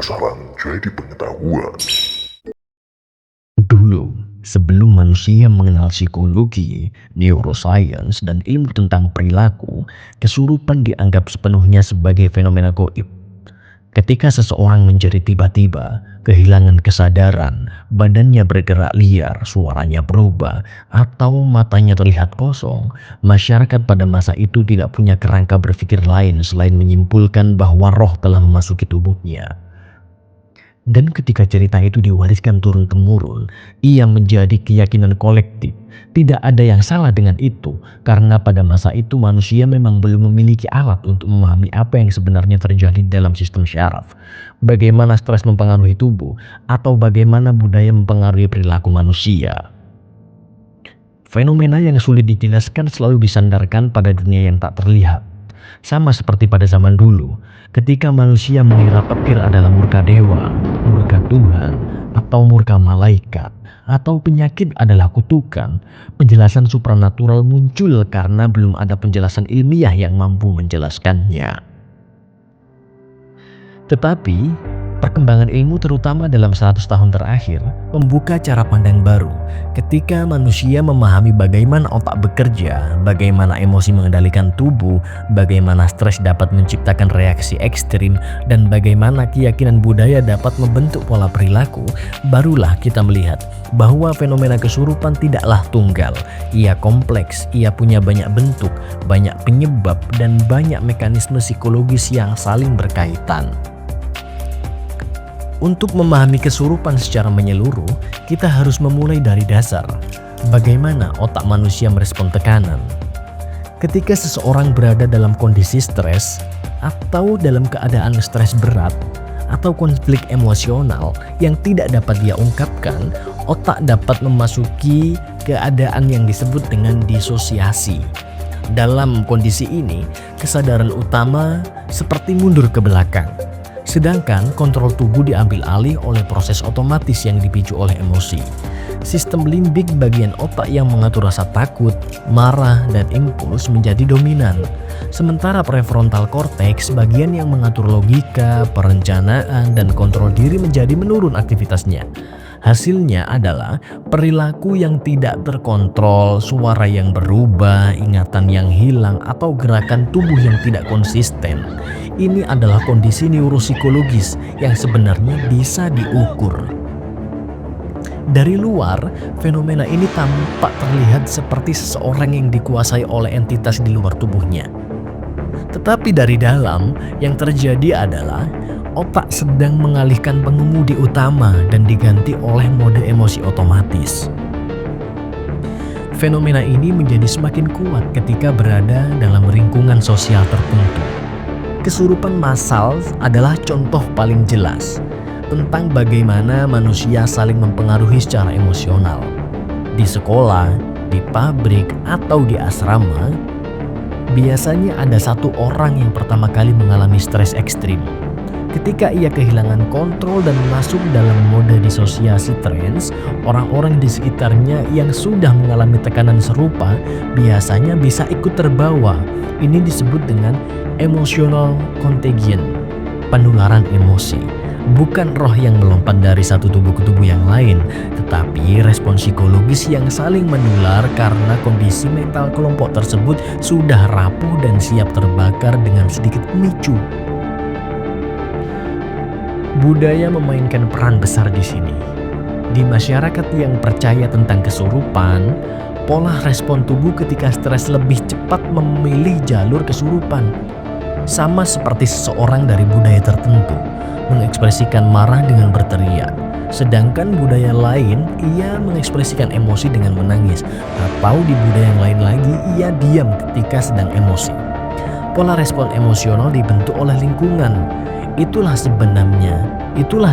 penasaran jadi pengetahuan. Dulu, sebelum manusia mengenal psikologi, neuroscience, dan ilmu tentang perilaku, kesurupan dianggap sepenuhnya sebagai fenomena gaib. Ketika seseorang menjadi tiba-tiba kehilangan kesadaran, badannya bergerak liar, suaranya berubah, atau matanya terlihat kosong, masyarakat pada masa itu tidak punya kerangka berpikir lain selain menyimpulkan bahwa roh telah memasuki tubuhnya. Dan ketika cerita itu diwariskan turun-temurun, ia menjadi keyakinan kolektif. Tidak ada yang salah dengan itu, karena pada masa itu manusia memang belum memiliki alat untuk memahami apa yang sebenarnya terjadi dalam sistem syaraf, bagaimana stres mempengaruhi tubuh, atau bagaimana budaya mempengaruhi perilaku manusia. Fenomena yang sulit dijelaskan selalu disandarkan pada dunia yang tak terlihat. Sama seperti pada zaman dulu, ketika manusia mengira petir adalah murka dewa, murka Tuhan, atau murka malaikat, atau penyakit adalah kutukan, penjelasan supranatural muncul karena belum ada penjelasan ilmiah yang mampu menjelaskannya. Tetapi, perkembangan ilmu terutama dalam 100 tahun terakhir membuka cara pandang baru ketika manusia memahami bagaimana otak bekerja, bagaimana emosi mengendalikan tubuh, bagaimana stres dapat menciptakan reaksi ekstrim, dan bagaimana keyakinan budaya dapat membentuk pola perilaku. Barulah kita melihat bahwa fenomena kesurupan tidaklah tunggal, ia kompleks, ia punya banyak bentuk, banyak penyebab, dan banyak mekanisme psikologis yang saling berkaitan. Untuk memahami kesurupan secara menyeluruh, kita harus memulai dari dasar. Bagaimana otak manusia merespon tekanan? Ketika seseorang berada dalam kondisi stres, atau dalam keadaan stres berat, atau konflik emosional yang tidak dapat dia ungkapkan, otak dapat memasuki keadaan yang disebut dengan disosiasi. Dalam kondisi ini, kesadaran utama seperti mundur ke belakang. Sedangkan kontrol tubuh diambil alih oleh proses otomatis yang dipicu oleh emosi. Sistem limbik bagian otak yang mengatur rasa takut, marah, dan impuls menjadi dominan. Sementara prefrontal cortex, bagian yang mengatur logika, perencanaan, dan kontrol diri menjadi menurun aktivitasnya. Hasilnya adalah perilaku yang tidak terkontrol, suara yang berubah, ingatan yang hilang, atau gerakan tubuh yang tidak konsisten. Ini adalah kondisi neuropsikologis yang sebenarnya bisa diukur. Dari luar, fenomena ini tampak terlihat seperti seseorang yang dikuasai oleh entitas di luar tubuhnya. Tetapi dari dalam, yang terjadi adalah otak sedang mengalihkan pengemudi utama dan diganti oleh mode emosi otomatis. Fenomena ini menjadi semakin kuat ketika berada dalam lingkungan sosial tertentu. Kesurupan massal adalah contoh paling jelas tentang bagaimana manusia saling mempengaruhi secara emosional. Di sekolah, di pabrik, atau di asrama, biasanya ada satu orang yang pertama kali mengalami stres ekstrim. Ketika ia kehilangan kontrol dan masuk dalam mode disosiasi trans, orang-orang di sekitarnya yang sudah mengalami tekanan serupa biasanya bisa ikut terbawa. Ini disebut dengan emotional contagion, penularan emosi. Bukan roh yang melompat dari satu tubuh ke tubuh yang lain, tetapi respon psikologis yang saling menular karena kondisi mental kelompok tersebut sudah rapuh dan siap terbakar dengan sedikit pemicu. Budaya memainkan peran besar di sini. Di masyarakat yang percaya tentang kesurupan, pola respon tubuh ketika stres lebih cepat memilih jalur kesurupan. Sama seperti seseorang dari budaya tertentu mengekspresikan marah dengan berteriak, sedangkan budaya lain ia mengekspresikan emosi dengan menangis, atau di budaya yang lain lagi ia diam ketika sedang emosi. Pola respon emosional dibentuk oleh lingkungan. Itulah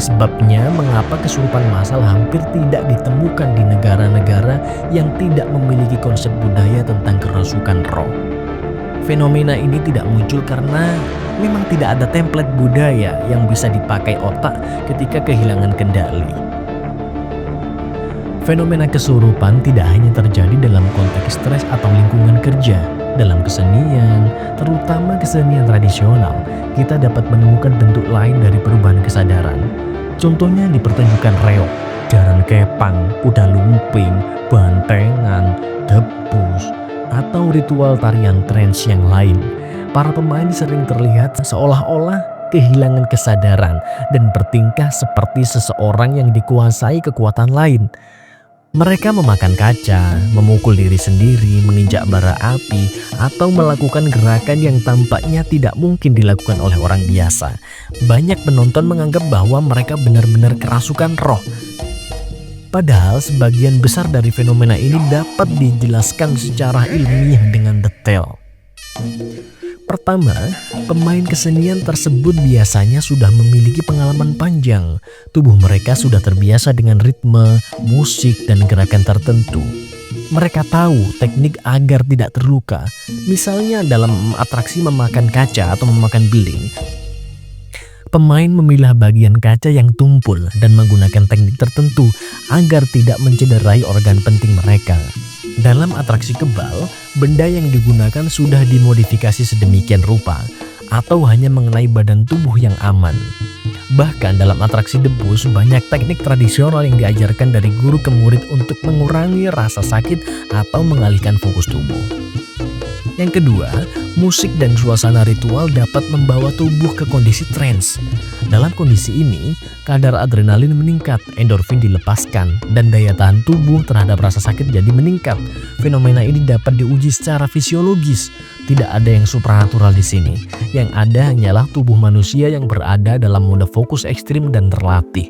sebabnya mengapa kesurupan massal hampir tidak ditemukan di negara-negara yang tidak memiliki konsep budaya tentang kerasukan roh. Fenomena ini tidak muncul karena memang tidak ada template budaya yang bisa dipakai otak ketika kehilangan kendali. Fenomena kesurupan tidak hanya terjadi dalam konteks stres atau lingkungan kerja. Dalam kesenian, terutama kesenian tradisional, kita dapat menemukan bentuk lain dari perubahan kesadaran. Contohnya di pertunjukan reog, jaran kepang, kuda lumping, bantengan, debus, atau ritual tarian trance yang lain. Para pemain sering terlihat seolah-olah kehilangan kesadaran dan bertingkah seperti seseorang yang dikuasai kekuatan lain. Mereka memakan kaca, memukul diri sendiri, menginjak bara api, atau melakukan gerakan yang tampaknya tidak mungkin dilakukan oleh orang biasa. Banyak penonton menganggap bahwa mereka benar-benar kerasukan roh. Padahal sebagian besar dari fenomena ini dapat dijelaskan secara ilmiah dengan detail. Pertama, pemain kesenian tersebut biasanya sudah memiliki pengalaman panjang. Tubuh mereka sudah terbiasa dengan ritme, musik, dan gerakan tertentu. Mereka tahu teknik agar tidak terluka. Misalnya dalam atraksi memakan kaca atau memakan beling, pemain memilah bagian kaca yang tumpul dan menggunakan teknik tertentu agar tidak mencederai organ penting mereka. Dalam atraksi kebal, benda yang digunakan sudah dimodifikasi sedemikian rupa atau hanya mengenai badan tubuh yang aman. Bahkan dalam atraksi debus, banyak teknik tradisional yang diajarkan dari guru ke murid untuk mengurangi rasa sakit atau mengalihkan fokus tubuh. Yang kedua, musik dan suasana ritual dapat membawa tubuh ke kondisi trance. Dalam kondisi ini, kadar adrenalin meningkat, endorfin dilepaskan, dan daya tahan tubuh terhadap rasa sakit jadi meningkat. Fenomena ini dapat diuji secara fisiologis. Tidak ada yang supranatural di sini. Yang ada hanyalah tubuh manusia yang berada dalam mode fokus ekstrim dan terlatih.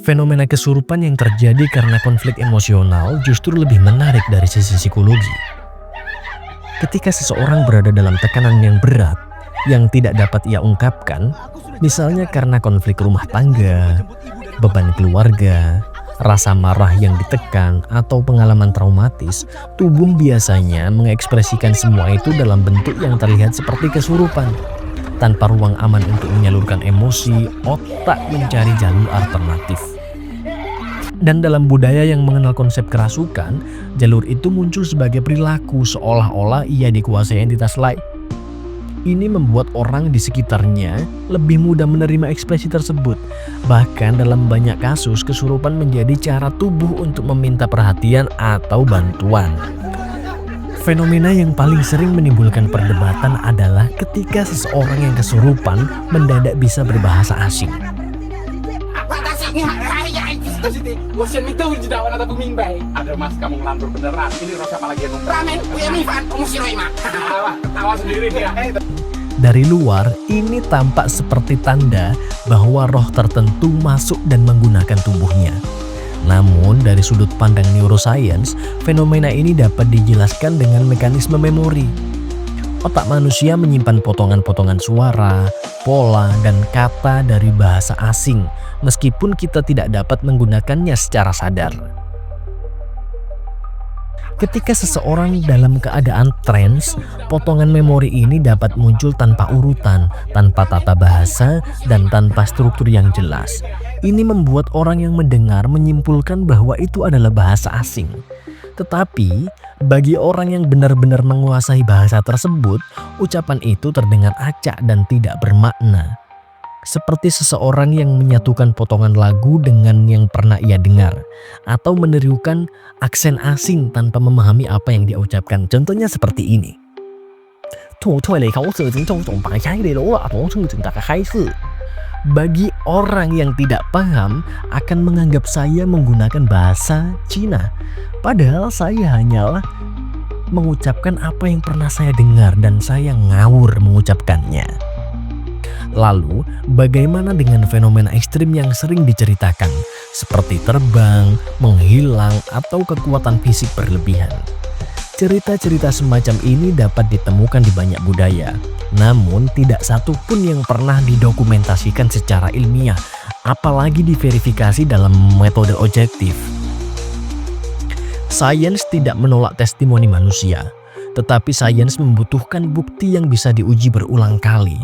Fenomena kesurupan yang terjadi karena konflik emosional justru lebih menarik dari sisi psikologi. Ketika seseorang berada dalam tekanan yang berat, yang tidak dapat ia ungkapkan, misalnya karena konflik rumah tangga, beban keluarga, rasa marah yang ditekan, atau pengalaman traumatis, tubuh biasanya mengekspresikan semua itu dalam bentuk yang terlihat seperti kesurupan. Tanpa ruang aman untuk menyalurkan emosi, otak mencari jalur alternatif. Dan dalam budaya yang mengenal konsep kerasukan, jalur itu muncul sebagai perilaku seolah-olah ia dikuasai entitas lain. Ini membuat orang di sekitarnya lebih mudah menerima ekspresi tersebut. Bahkan dalam banyak kasus, kesurupan menjadi cara tubuh untuk meminta perhatian atau bantuan. Fenomena yang paling sering menimbulkan perdebatan adalah ketika seseorang yang kesurupan mendadak bisa berbahasa asing. Ada mas, kamu ngelantur beneran. Ini Rosa apa lagi? Ramen, ketawa sendiri dia. Dari luar, ini tampak seperti tanda bahwa roh tertentu masuk dan menggunakan tubuhnya. Namun, dari sudut pandang neuroscience, fenomena ini dapat dijelaskan dengan mekanisme memori. Otak manusia menyimpan potongan-potongan suara, pola, dan kata dari bahasa asing, meskipun kita tidak dapat menggunakannya secara sadar. Ketika seseorang dalam keadaan trance, potongan memori ini dapat muncul tanpa urutan, tanpa tata bahasa, dan tanpa struktur yang jelas. Ini membuat orang yang mendengar menyimpulkan bahwa itu adalah bahasa asing. Tetapi, bagi orang yang benar-benar menguasai bahasa tersebut, ucapan itu terdengar acak dan tidak bermakna. Seperti seseorang yang menyatukan potongan lagu dengan yang pernah ia dengar, atau menirukan aksen asing tanpa memahami apa yang dia ucapkan. Contohnya seperti ini. Bagi orang yang tidak paham akan menganggap saya menggunakan bahasa Cina, padahal saya hanyalah mengucapkan apa yang pernah saya dengar dan saya ngawur mengucapkannya. Lalu, bagaimana dengan fenomena ekstrim yang sering diceritakan, seperti terbang, menghilang, atau kekuatan fisik berlebihan? Cerita-cerita semacam ini dapat ditemukan di banyak budaya, namun tidak satu pun yang pernah didokumentasikan secara ilmiah, apalagi diverifikasi dalam metode objektif. Sains tidak menolak testimoni manusia. tetapi sains membutuhkan bukti yang bisa diuji berulang kali.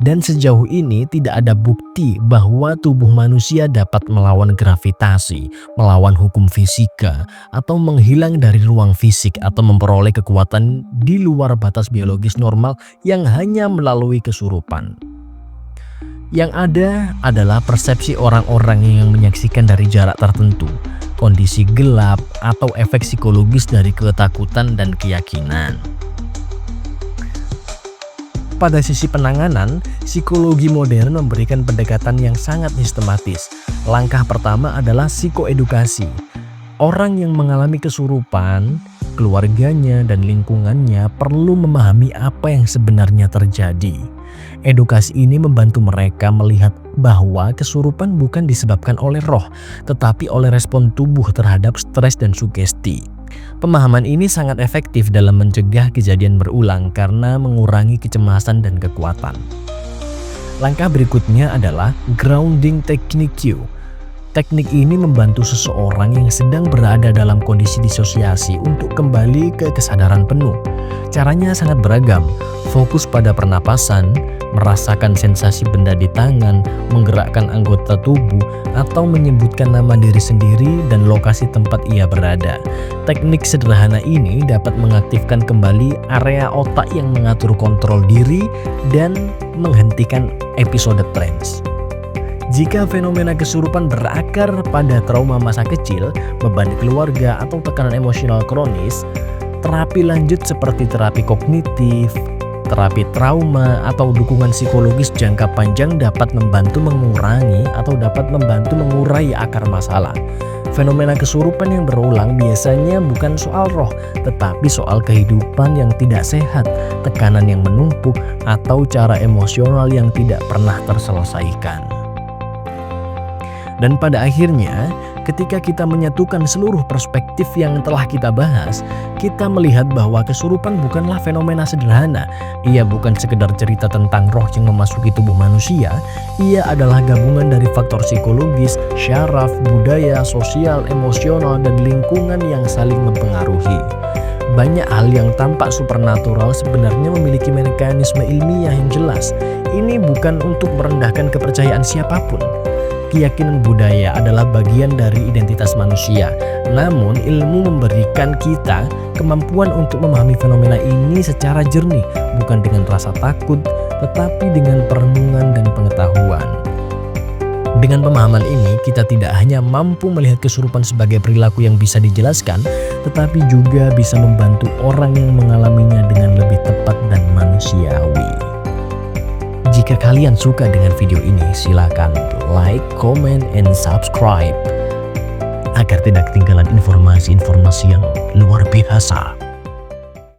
Dan sejauh ini tidak ada bukti bahwa tubuh manusia dapat melawan gravitasi, melawan hukum fisika, atau menghilang dari ruang fisik atau memperoleh kekuatan di luar batas biologis normal yang hanya melalui kesurupan. Yang ada adalah persepsi orang-orang yang menyaksikan dari jarak tertentu, kondisi gelap, atau efek psikologis dari ketakutan dan keyakinan. Pada sisi penanganan, psikologi modern memberikan pendekatan yang sangat sistematis. Langkah pertama adalah psikoedukasi. Orang yang mengalami kesurupan, keluarganya, dan lingkungannya perlu memahami apa yang sebenarnya terjadi. Edukasi ini membantu mereka melihat bahwa kesurupan bukan disebabkan oleh roh, tetapi oleh respon tubuh terhadap stres dan sugesti. Pemahaman ini sangat efektif dalam mencegah kejadian berulang karena mengurangi kecemasan dan kekuatan. Langkah berikutnya adalah grounding technique. Teknik ini membantu seseorang yang sedang berada dalam kondisi disosiasi untuk kembali ke kesadaran penuh. Caranya sangat beragam, fokus pada pernapasan, merasakan sensasi benda di tangan, menggerakkan anggota tubuh, atau menyebutkan nama diri sendiri dan lokasi tempat ia berada. Teknik sederhana ini dapat mengaktifkan kembali area otak yang mengatur kontrol diri dan menghentikan episode trance. Jika fenomena kesurupan berakar pada trauma masa kecil, beban keluarga, atau tekanan emosional kronis, terapi lanjut seperti terapi kognitif, terapi trauma, atau dukungan psikologis jangka panjang dapat membantu mengurangi atau dapat membantu mengurai akar masalah. Fenomena kesurupan yang berulang biasanya bukan soal roh, tetapi soal kehidupan yang tidak sehat, tekanan yang menumpuk, atau cara emosional yang tidak pernah terselesaikan. Dan pada akhirnya, ketika kita menyatukan seluruh perspektif yang telah kita bahas, kita melihat bahwa kesurupan bukanlah fenomena sederhana. Ia bukan sekedar cerita tentang roh yang memasuki tubuh manusia. Ia adalah gabungan dari faktor psikologis, syaraf, budaya, sosial, emosional, dan lingkungan yang saling mempengaruhi. Banyak hal yang tampak supernatural sebenarnya memiliki mekanisme ilmiah yang jelas. Ini bukan untuk merendahkan kepercayaan siapapun. Keyakinan budaya adalah bagian dari identitas manusia. Namun, ilmu memberikan kita kemampuan untuk memahami fenomena ini secara jernih, bukan dengan rasa takut, tetapi dengan perenungan dan pengetahuan. Dengan pemahaman ini, kita tidak hanya mampu melihat kesurupan sebagai perilaku yang bisa dijelaskan, tetapi juga bisa membantu orang yang mengalaminya dengan lebih tepat dan manusiawi. Jika kalian suka dengan video ini, silakan like, comment, and subscribe agar tidak ketinggalan informasi-informasi yang luar biasa.